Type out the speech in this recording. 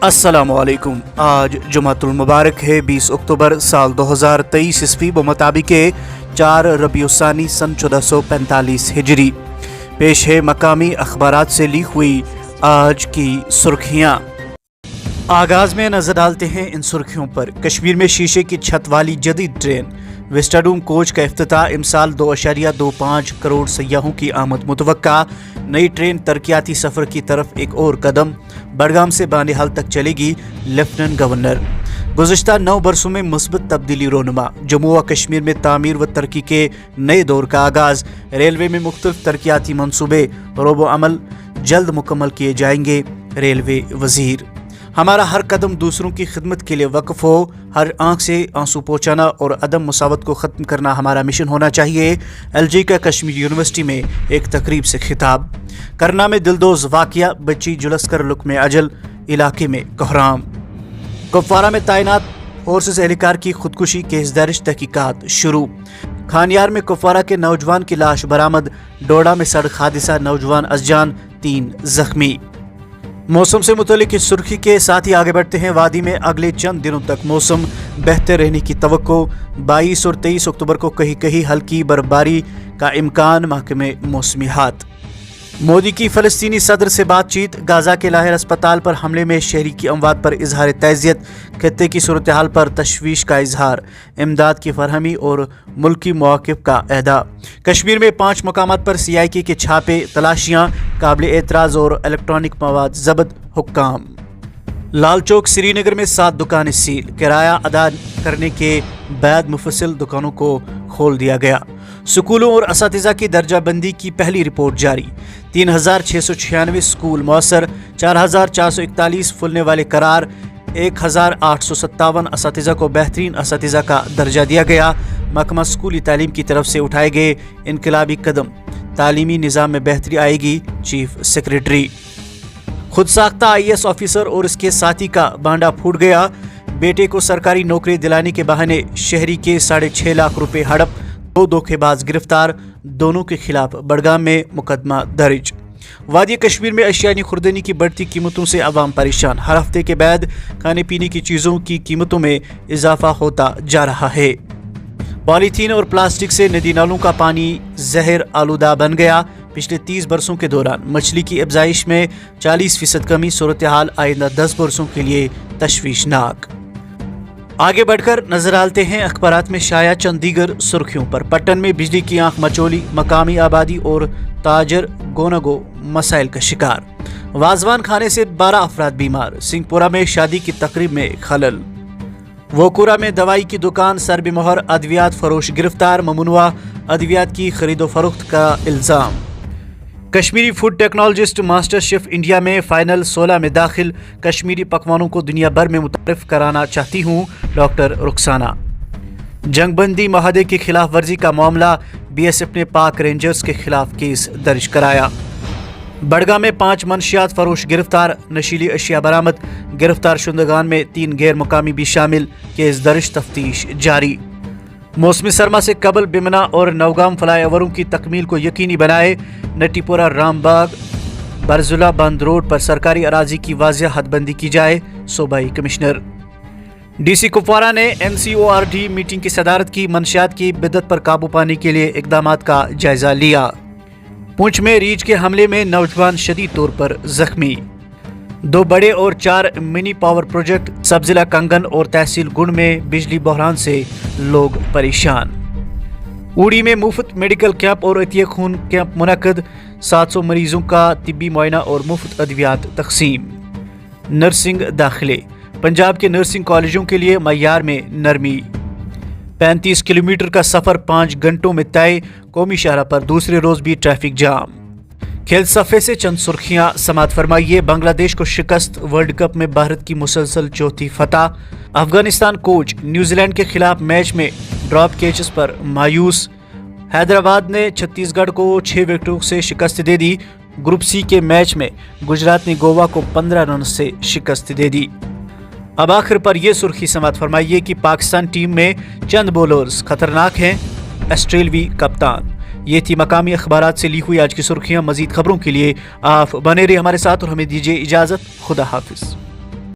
अस्सलामुअलैकुम। आज जुमातुल मुबारक है 20 अक्टूबर साल 2023 ईस्वी मुताबिक 4 रबीउस्सानी सन 1445 हिजरी। पेश है मकामी अखबारात से ली हुई आज की सुर्खियाँ। आगाज़ में नज़र डालते हैं इन सुर्खियों पर। कश्मीर में शीशे की छत वाली जदीद ट्रेन विस्टाडूम कोच का इफ्तिताह। इमसाल 2.25 करोड़ सयाहों की आमद मुतवक्का। नई ट्रेन तरक्याती सफ़र की तरफ एक और कदम। बडगाम से बानिहाल तक चलेगी। Lieutenant governor. गुज़िश्ता 9 बरसों में मुस्बत तब्दीली रोनुमा। जम्मू व कश्मीर में तामीर व तरक्की के नए दौर का आगाज़। रेलवे में मुख्तलिफ तरक्याती मनसूबे रोबो अमल जल्द मुकम्मल किए जाएंगे। रेलवे वजीर। हमारा हर कदम दूसरों की खिदमत के लिए वक्फ हो। हर आंख से आंसू पहुँचाना और अदम मुसावत को ख़त्म करना हमारा मिशन होना चाहिए। एलजी का कश्मीर यूनिवर्सिटी में एक तकरीब से खिताब। करना में दिलदोज वाक़या। बच्ची जुलसकर लुक में अजल। इलाके में कोहराम। कुपवारा में तैनात फोर्सेस एहलकार की खुदकुशी केस दर्ज। तहकीकात शुरू। खानियार में कुपवारा के नौजवान की लाश बरामद। डोडा में सड़क हादसा। नौजवान असजान 3 जख्मी। मौसम से मुतल्लिक इस सुर्खी के साथ ही आगे बढ़ते हैं। वादी में अगले चंद दिनों तक मौसम बेहतर रहने की तवक्को। 22 और 23 अक्टूबर को कहीं कहीं हल्की बर्फबारी का इम्कान। महकमे मौसमियात। मोदी की फ़लस्तीनी सदर से बातचीत। गाजा के लाहिर अस्पताल पर हमले में शहरी की अमवात पर इजहार तैज़ियत। खत्ते की सूरत हाल पर तशवीश का इजहार। इमदाद की फरहमी और मुल्की मौक़िफ़ का अहदा। कश्मीर में 5 मकामात पर CIK के छापे। तलाशियाँ काबिल एतराज़ और इलेक्ट्रॉनिक मवाद ज़ब्त। हुक्काम। लाल चौक श्रीनगर में 7 दुकानें सील। किराया अदा करने के बाद मुफस्सिल दुकानों को खोल दिया गया। स्कूलों और असातिज़ा की दर्जाबंदी की पहली रिपोर्ट जारी। 3696 स्कूल मौसर। 4441 फुलने वाले करार। 1857 असातिज़ा को बेहतरीन असातिज़ा का दर्जा दिया गया। महकमा स्कूली तालीम की तरफ से उठाए गए इनकलाबी कदम। तालीमी निज़ाम में बेहतरी आएगी। Chief secretary. खुद साख्ता IAS ऑफिसर और इसके साथी का बांडा फूट गया। बेटे को सरकारी नौकरी दिलाने के बहाने शहरी के 6.5 लाख रुपए हड़प। 2 धोखेबाज गिरफ्तार। दोनों के खिलाफ बडगाम में मुकदमा दर्ज। वादी कश्मीर में अशियानी खुर्दनी की बढ़ती कीमतों से अवाम परेशान। हर हफ्ते के बाद खाने पीने की चीज़ों की कीमतों में इजाफा होता जा रहा है। पॉलीथीन और प्लास्टिक से नदी नालों का पानी जहर आलूदा बन गया। पिछले 30 बरसों के दौरान मछली की अफजाइश में 40% कमी। सूरत हाल आइंदा 10 बरसों के लिए तशवीशनाक। आगे बढ़कर नजर डालते हैं अखबारात में शाया चंद दीगर सुर्खियों पर। पट्टन में बिजली की आंख मचोली। मकामी आबादी और ताजर गोनगो मसाइल का शिकार। वाजवान खाने से 12 अफराद बीमार। सिंहपुरा में शादी की तकरीब में खलल। वोकुरा में दवाई की दुकान सर बेमोहर। अद्वियात फरोश गिरफ्तार। ममनुआ अद्वियात की खरीदो फरोख्त का इल्ज़ाम। Kashmiri food technologist master chef India में फाइनल 16 में दाखिल। कश्मीरी पकवानों को दुनिया भर में मुतारिफ कराना चाहती हूँ। डॉक्टर रुखसाना। जंगबंदी माहदे की खिलाफ वर्जी का मामला। BSF ने पाक रेंजर्स के खिलाफ केस दर्ज कराया। बडगाम में 5 मनशियात फरोश गिरफ्तार। नशीली अशिया बरामद। गिरफ्तार शुदगान में 3 गैर मुकामी भी शामिल। केस दर्ज तफ्तीश जारी। मौसमी सरमा से कबल बिमना और नौगाम फ्लाईओवरों की तकमील को यकीनी बनाए। नटीपुरा रामबाग बरजुला बंद रोड पर सरकारी अराजी की वाज़ेह हदबंदी की जाए। सूबाई कमिश्नर। DC कुपवारा ने MCORD मीटिंग की सदारत की। मंशियात की बिद्दत पर काबू पाने के लिए इकदामात का जायजा लिया। पुंछ में रीछ के हमले में नौजवान शदीद तौर पर जख्मी। 2 बड़े और 4 मिनी पावर प्रोजेक्ट। सब जिला कंगन और तहसील गुण में बिजली बहरान से लोग परेशान। उड़ी में मुफ्त मेडिकल कैंप और अतिया खून कैंप मुनक्कद। 700 मरीजों का तिब्बी मुआयना और मुफ्त अद्वियात तकसीम। नर्सिंग दाखिले। पंजाब के नर्सिंग कॉलेजों के लिए मयार में नरमी। 35 किलोमीटर का सफर 5 घंटों में तय। कौमी शाहरा पर दूसरे रोज भी ट्रैफिक जाम। खेल सफ़े से चंद सुर्खियां समात फरमाइए। बांग्लादेश को शिकस्त। वर्ल्ड कप में भारत की मुसलसल चौथी फतह। अफगानिस्तान कोच न्यूजीलैंड के खिलाफ मैच में ड्रॉप कैचेस पर मायूस। हैदराबाद ने छत्तीसगढ़ को 6 विकेटों से शिकस्त दे दी। ग्रुप C के मैच में गुजरात ने गोवा को 15 रन से शिकस्त दे दी। अब आखिर पर यह सुर्खी समात फरमाइए कि पाकिस्तान टीम में चंद बॉलर्स खतरनाक हैं। ऑस्ट्रेलवी कप्तान। ये थी मकामी अखबारात से ली हुई आज की सुर्खियां। मजीद खबरों के लिए आप बने रहिए हमारे साथ और हमें दीजिए इजाज़त। खुदा हाफिज।